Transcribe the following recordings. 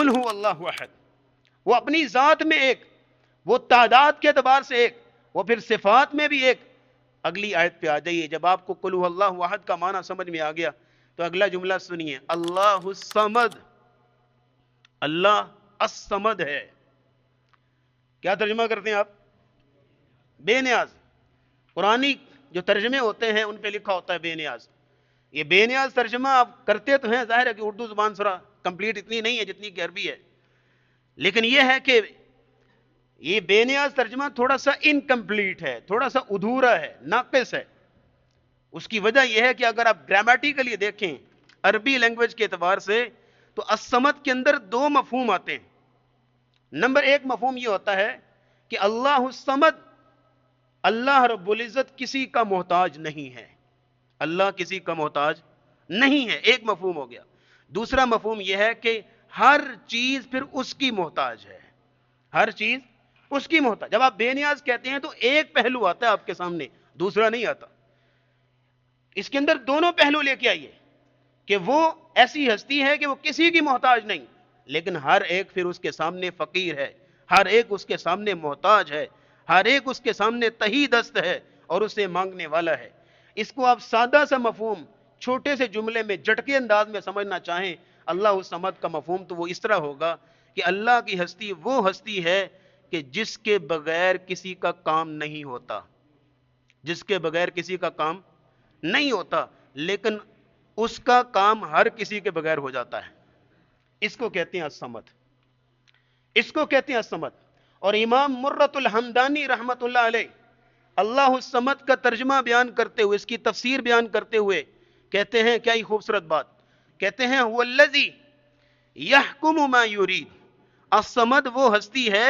قل هو اللہ احد، وہ اپنی ذات میں ایک، وہ تعداد کے اعتبار سے ایک، وہ پھر صفات میں بھی ایک۔ اگلی آیت پہ آ جائیے، جب آپ کو قل هو اللہ احد کا معنی سمجھ میں آ گیا تو اگلا جملہ سنیے، اللہ الصمد، اللہ الصمد ہے۔ کیا ترجمہ کرتے ہیں آپ؟ بے نیاز۔ قرآنی جو ترجمے ہوتے ہیں ان پہ لکھا ہوتا ہے بے نیاز۔ یہ بے نیاز ترجمہ آپ کرتے تو ہیں، ظاہر ہے کہ اردو زبان ذرا کمپلیٹ اتنی نہیں ہے جتنی کہ عربی ہے، لیکن یہ ہے کہ یہ بے نیاز ترجمہ تھوڑا سا انکمپلیٹ ہے، تھوڑا سا ادھورا ہے، ناقص ہے۔ اس کی وجہ یہ ہے کہ اگر آپ گرامیٹیکلی دیکھیں عربی لینگویج کے اعتبار سے تو الصمد کے اندر دو مفہوم آتے ہیں۔ نمبر ایک مفہوم یہ ہوتا ہے کہ اللہ الصمد، اللہ رب العزت کسی کا محتاج نہیں ہے، اللہ کسی کا محتاج نہیں ہے، ایک مفہوم ہو گیا۔ دوسرا مفہوم یہ ہے کہ ہر چیز پھر اس کی محتاج ہے، ہر چیز اس کی محتاج۔ جب آپ بے نیاز کہتے ہیں تو ایک پہلو آتا ہے آپ کے سامنے، دوسرا نہیں آتا۔ اس کے اندر دونوں پہلو لے کے آئیے کہ وہ ایسی ہستی ہے کہ وہ کسی کی محتاج نہیں، لیکن ہر ایک پھر اس کے سامنے فقیر ہے، ہر ایک اس کے سامنے محتاج ہے، ہر ایک اس کے سامنے تہی دست ہے اور اسے مانگنے والا ہے۔ اس کو آپ سادہ سا مفہوم چھوٹے سے جملے میں جھٹکے انداز میں سمجھنا چاہیں، اللہ الصمد کا مفہوم تو وہ اس طرح ہوگا کہ اللہ کی ہستی وہ ہستی ہے کہ جس کے بغیر کسی کا کام نہیں ہوتا، جس کے بغیر کسی کا کام نہیں ہوتا، لیکن اس کا کام ہر کسی کے بغیر ہو جاتا ہے۔ اس کو کہتے ہیں الصمد، اس کو کہتے ہیں الصمد۔ اور امام مرۃ الحمدانی رحمت اللہ علیہ اللہ الصمد کا ترجمہ بیان کرتے ہوئے، اس کی تفسیر بیان کرتے ہوئے کہتے ہیں، کیا ہی خوبصورت بات کہتے ہیں، هو الذی یحکم ما یرید، الصمد وہ ہستی ہے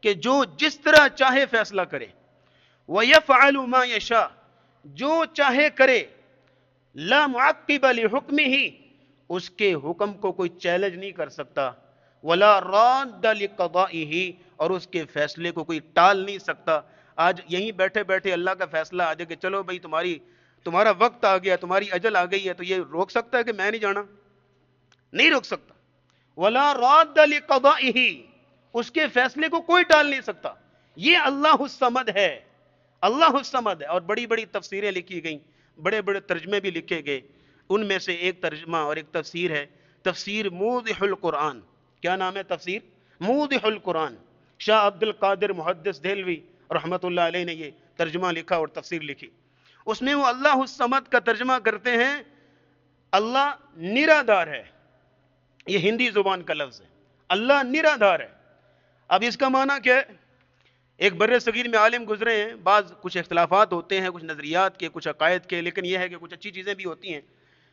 کہ جو جس طرح چاہے فیصلہ کرے، ویفعل ما یشاء، جو چاہے کرے، لا معقب لحکمہ، اس کے حکم کو کوئی چیلنج نہیں کر سکتا، ولا راد لقضائہ، اور اس کے فیصلے کو کوئی ٹال نہیں سکتا۔ آج یہیں بیٹھے بیٹھے اللہ کا فیصلہ آ جائے کہ چلو بھائی تمہارا وقت آ گیا، تمہاری اجل آ گئی ہے، تو یہ روک سکتا ہے کہ میں نہیں جانا؟ نہیں روک سکتا۔ ولا راد لقضائہ، اس کے فیصلے کو کوئی ٹال نہیں سکتا۔ یہ اللہ الصمد ہے، اللہ الصمد ہے۔ اور بڑی بڑی تفسیریں لکھی گئیں، بڑے بڑے ترجمے بھی لکھے گئے، ان میں سے ایک ترجمہ اور ایک تفسیر ہے تفسیر موضح القرآن۔ کیا نام ہے تفسیر؟ موضح القرآن۔ شاہ عبد القادر محدث دہلوی رحمت اللہ علیہ نے یہ ترجمہ لکھا اور تفسیر لکھی۔ اس میں وہ اللہ الصمد کا ترجمہ کرتے ہیں اللہ نرادار ہے، یہ ہندی زبان کا لفظ ہے، اللہ نرادار ہے۔ اب اس کا معنی کیا ہے؟ ایک بر صغیر میں عالم گزرے ہیں، بعض کچھ اختلافات ہوتے ہیں، کچھ نظریات کے، کچھ عقائد کے، لیکن یہ ہے کہ کچھ اچھی چیزیں بھی ہوتی ہیں۔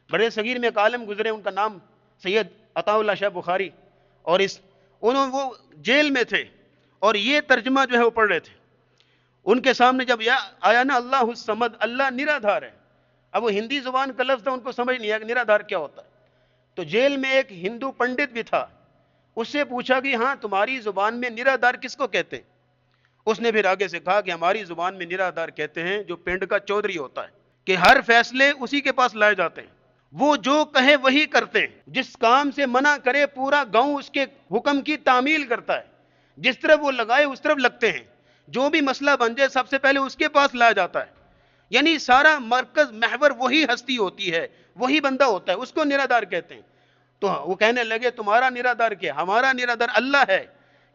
بر صغیر میں ایک عالم گزرے، ان کا نام سید عطا اللہ شاہ بخاری، اور وہ جیل میں تھے اور یہ ترجمہ جو ہے وہ پڑھ رہے تھے۔ ان کے سامنے جب آیا نا اللہ الصمد، اللہ نرادھار ہے، اب وہ ہندی زبان کا لفظ تھا، ان کو سمجھ نہیں آیا کہ نرادھار کیا ہوتا ہے۔ تو جیل میں ایک ہندو پنڈت بھی تھا، اس سے پوچھا کہ ہاں تمہاری زبان میں نرادھار کس کو کہتے ہیں؟ اس نے پھر آگے سے کہا کہ ہماری زبان میں نرادھار کہتے ہیں جو پنڈ کا چودھری ہوتا ہے، کہ ہر فیصلے اسی کے پاس لائے جاتے ہیں، وہ جو کہے وہی کرتے ہیں، جس کام سے منع کرے پورا گاؤں اس کے حکم کی تعمیل کرتا ہے، جس طرف وہ لگائے اس طرف لگتے ہیں، جو بھی مسئلہ بن جائے سب سے پہلے اس کے پاس لایا جاتا ہے۔ یعنی سارا مرکز محور وہی ہستی ہوتی ہے، وہی بندہ ہوتا ہے، اس کو نرادھار کہتے ہیں۔ تو وہ کہنے لگے تمہارا نرادھار کیا؟ ہمارا نرادھار اللہ ہے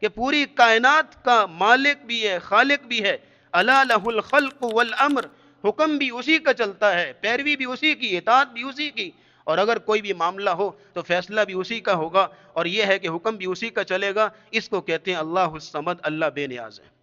کہ پوری کائنات کا مالک بھی ہے، خالق بھی ہے۔ الا لہ الخلق والامر، حکم بھی اسی کا چلتا ہے، پیروی بھی اسی کی، اطاعت بھی اسی کی، اور اگر کوئی بھی معاملہ ہو تو فیصلہ بھی اسی کا ہوگا، اور یہ ہے کہ حکم بھی اسی کا چلے گا۔ اس کو کہتے ہیں اللہ الصمد، اللہ بے نیاز ہے۔